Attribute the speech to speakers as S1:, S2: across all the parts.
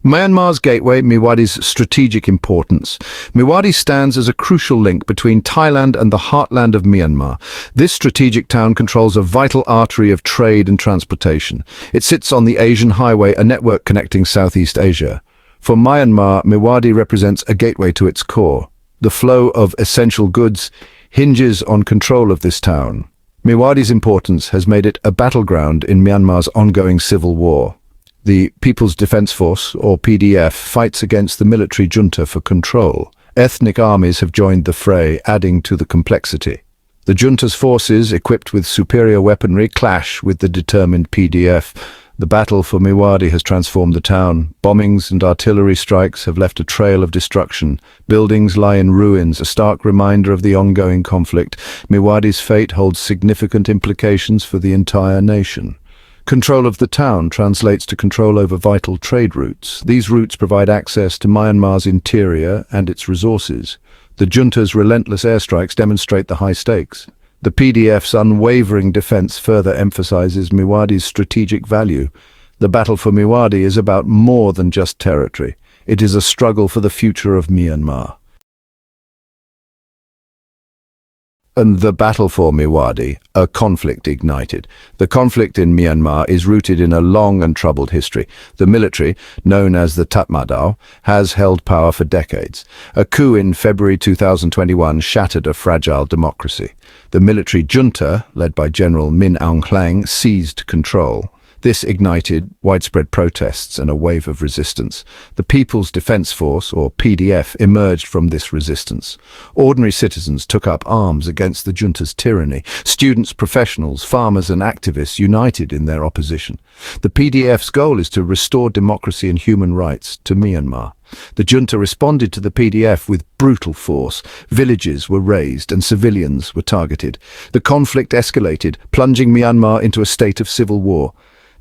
S1: Myanmar's gateway, Miwadi's strategic importance. Miwadi stands as a crucial link between Thailand and the heartland of Myanmar. This strategic town controls a vital artery of trade and transportation. It sits on the Asian Highway, a network connecting Southeast Asia. For Myanmar, Miwadi represents a gateway to its core. The flow of essential goods hinges on control of this town. Miwadi's importance has made it a battleground in Myanmar's ongoing civil war. The People's Defense Force, or PDF, fights against the military junta for control. Ethnic armies have joined the fray, adding to the complexity. The junta's forces, equipped with superior weaponry, clash with the determined PDF. The battle for Miwadi has transformed the town. Bombings and artillery strikes have left a trail of destruction. Buildings lie in ruins, a stark reminder of the ongoing conflict. Miwadi's fate holds significant implications for the entire nation. Control of the town translates to control over vital trade routes. These routes provide access to Myanmar's interior and its resources. The junta's relentless airstrikes demonstrate the high stakes. The PDF's unwavering defense further emphasizes Miwadi's strategic value. The battle for Miwadi is about more than just territory. It is a struggle for the future of Myanmar. And the battle for Miwadi, a conflict ignited. The conflict in Myanmar is rooted in a long and troubled history. The military, known as the Tatmadaw, has held power for decades. A coup in February 2021 shattered a fragile democracy. The military junta, led by General Min Aung Hlaing, seized control. This ignited widespread protests and a wave of resistance. The People's Defense Force, or PDF, emerged from this resistance. Ordinary citizens took up arms against the junta's tyranny. Students, professionals, farmers and activists united in their opposition. The PDF's goal is to restore democracy and human rights to Myanmar. The junta responded to the PDF with brutal force. Villages were razed and civilians were targeted. The conflict escalated, plunging Myanmar into a state of civil war.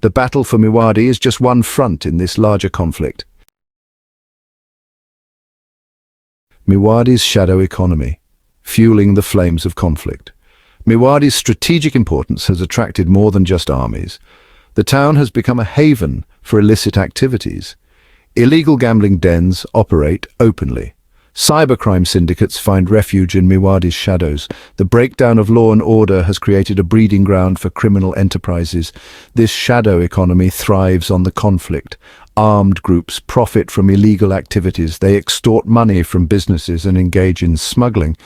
S1: The battle for Miwadi is just one front in this larger conflict. Miwadi's shadow economy, fueling the flames of conflict. Miwadi's strategic importance has attracted more than just armies. The town has become a haven for illicit activities. Illegal gambling dens operate openly. Cybercrime syndicates find refuge in Miwadi's shadows. The breakdown of law and order has created a breeding ground for criminal enterprises. This shadow economy thrives on the conflict. Armed groups profit from illegal activities. They extort money from businesses and engage in smuggling.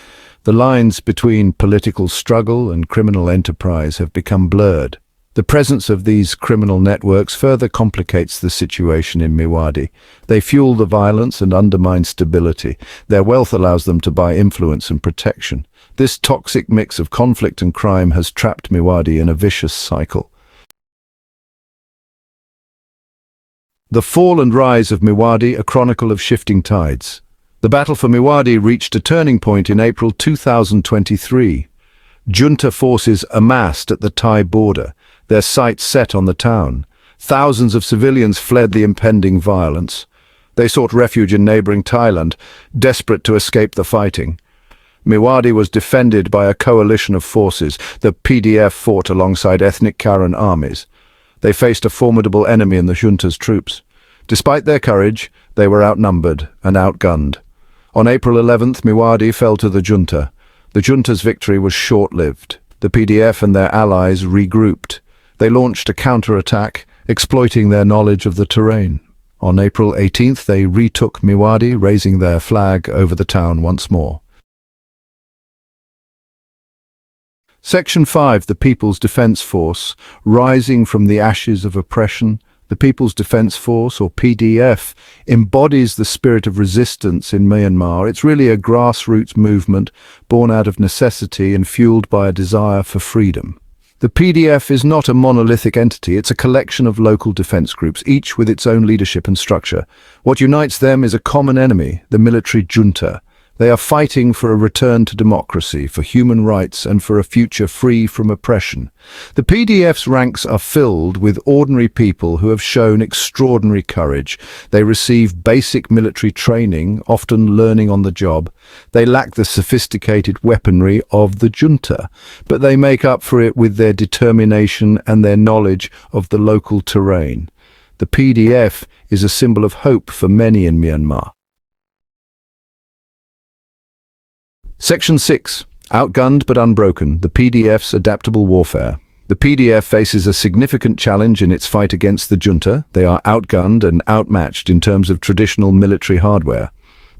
S1: The lines between political struggle and criminal enterprise have become blurred. The presence of these criminal networks further complicates the situation in Miwadi. They fuel the violence and undermine stability. Their wealth allows them to buy influence and protection. This toxic mix of conflict and crime has trapped Miwadi in a vicious cycle. The Fall and Rise of Miwadi, a Chronicle of Shifting Tides. The battle for Miwadi reached a turning point in April 2023. Junta forces amassed at the Thai border, their sights set on the town. Thousands of civilians fled the impending violence. They sought refuge in neighboring Thailand, desperate to escape the fighting. Miwadi was defended by a coalition of forces. The PDF fought alongside ethnic Karen armies. They faced a formidable enemy in the junta's troops. Despite their courage, they were outnumbered and outgunned. On April 11th, Miwadi fell to the junta. The junta's victory was short-lived. The PDF and their allies regrouped. They launched a counterattack, exploiting their knowledge of the terrain. On April 18th, they retook Miwadi, raising their flag over the town once more. Section 5. The People's Defense Force. Rising from the ashes of oppression, the People's Defense Force, or PDF, embodies the spirit of resistance in Myanmar. It's really a grassroots movement born out of necessity and fueled by a desire for freedom. The PDF is not a monolithic entity, it's a collection of local defense groups, each with its own leadership and structure. What unites them is a common enemy, the military junta. They are fighting for a return to democracy, for human rights, and for a future free from oppression. The PDF's ranks are filled with ordinary people who have shown extraordinary courage. They receive basic military training, often learning on the job. They lack the sophisticated weaponry of the junta, but they make up for it with their determination and their knowledge of the local terrain. The PDF is a symbol of hope for many in Myanmar. Section 6. Outgunned but unbroken, the PDF's adaptable warfare. The PDF faces a significant challenge in its fight against the junta. They are outgunned and outmatched in terms of traditional military hardware.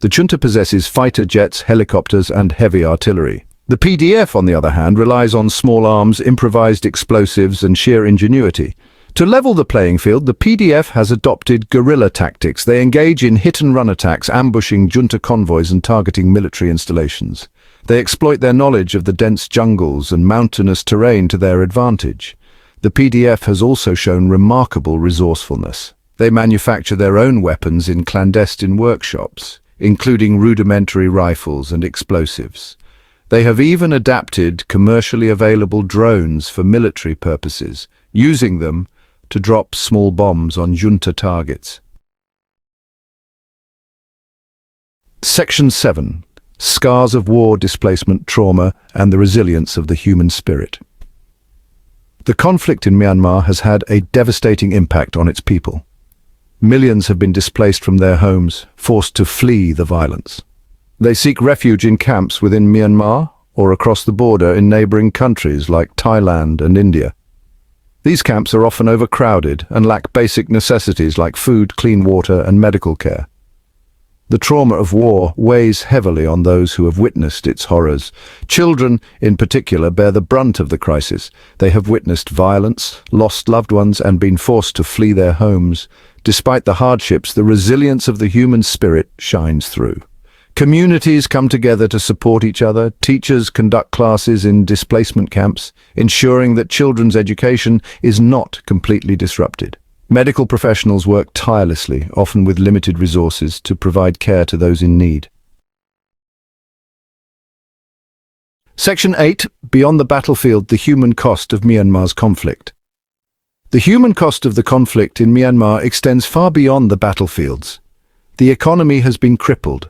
S1: The junta possesses fighter jets, helicopters, and heavy artillery. The PDF, on the other hand, relies on small arms, improvised explosives, and sheer ingenuity. To level the playing field, the PDF has adopted guerrilla tactics. They engage in hit-and-run attacks, ambushing junta convoys and targeting military installations. They exploit their knowledge of the dense jungles and mountainous terrain to their advantage. The PDF has also shown remarkable resourcefulness. They manufacture their own weapons in clandestine workshops, including rudimentary rifles and explosives. They have even adapted commercially available drones for military purposes, using them to drop small bombs on junta targets. Section 7. Scars of war, displacement, trauma, and the resilience of the human spirit. The conflict in Myanmar has had a devastating impact on its people. Millions have been displaced from their homes, forced to flee the violence. They seek refuge in camps within Myanmar or across the border in neighboring countries like Thailand and India. These camps are often overcrowded and lack basic necessities like food, clean water, and medical care. The trauma of war weighs heavily on those who have witnessed its horrors. Children, in particular, bear the brunt of the crisis. They have witnessed violence, lost loved ones, and been forced to flee their homes. Despite the hardships, the resilience of the human spirit shines through. Communities come together to support each other. Teachers conduct classes in displacement camps, ensuring that children's education is not completely disrupted. Medical professionals work tirelessly, often with limited resources, to provide care to those in need. Section 8. Beyond the battlefield, the human cost of Myanmar's conflict. The human cost of the conflict in Myanmar extends far beyond the battlefields. The economy has been crippled.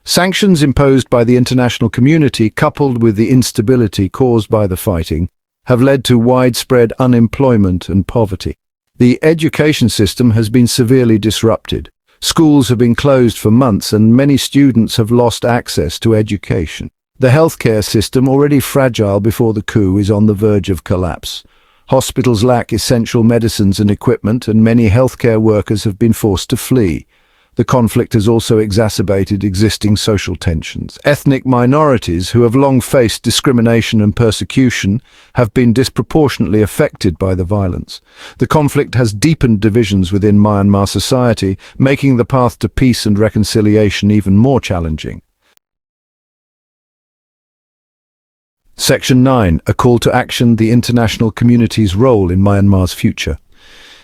S1: Sanctions imposed by the international community, coupled with the instability caused by the fighting, have led to widespread unemployment and poverty. The education system has been severely disrupted. Schools have been closed for months and many students have lost access to education. The healthcare system, already fragile before the coup, is on the verge of collapse. Hospitals lack essential medicines and equipment, and many healthcare workers have been forced to flee. The conflict has also exacerbated existing social tensions. Ethnic minorities, who have long faced discrimination and persecution, have been disproportionately affected by the violence. The conflict has deepened divisions within Myanmar society, making the path to peace and reconciliation even more challenging. Section 9. A call to action: the international community's role in Myanmar's future.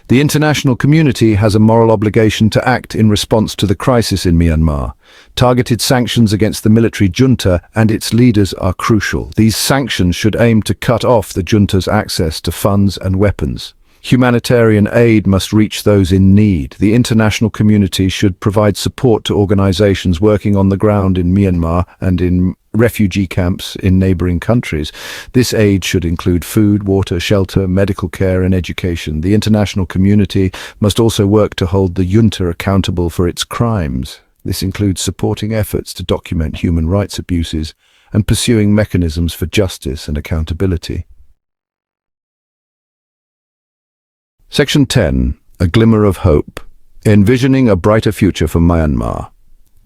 S1: The international community has a moral obligation to act in response to the crisis in Myanmar. Targeted sanctions against the military junta and its leaders are crucial. These sanctions should aim to cut off the junta's access to funds and weapons. Humanitarian aid must reach those in need. The international community should provide support to organizations working on the ground in Myanmar and in refugee camps in neighboring countries. This aid should include food, water, shelter, medical care, and education. The international community must also work to hold the junta accountable for its crimes. This includes supporting efforts to document human rights abuses and pursuing mechanisms for justice and accountability. Section 10. A glimmer of hope. Envisioning a brighter future for Myanmar.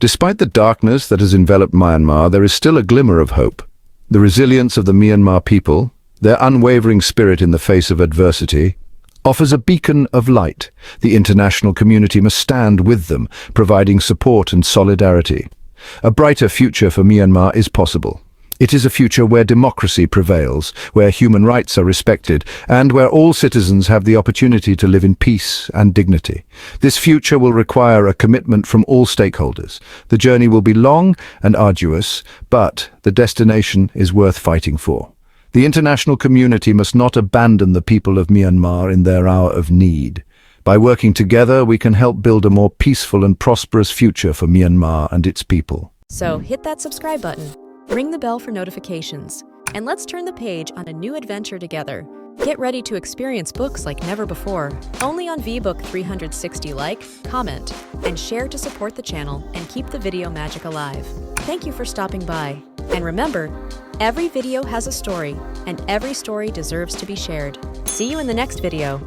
S1: Despite the darkness that has enveloped Myanmar, there is still a glimmer of hope. The resilience of the Myanmar people, their unwavering spirit in the face of adversity, offers a beacon of light. The international community must stand with them, providing support and solidarity. A brighter future for Myanmar is possible. It is a future where democracy prevails, where human rights are respected, and where all citizens have the opportunity to live in peace and dignity. This future will require a commitment from all stakeholders. The journey will be long and arduous, but the destination is worth fighting for. The international community must not abandon the people of Myanmar in their hour of need. By working together, we can help build a more peaceful and prosperous future for Myanmar and its people.
S2: So hit that subscribe button. Ring the bell for notifications, and let's turn the page on a new adventure together. Get ready to experience books like never before, only on VBook 360. Like, comment, and share to support the channel and keep the video magic alive. Thank you for stopping by. And remember, every video has a story, and every story deserves to be shared. See you in the next video.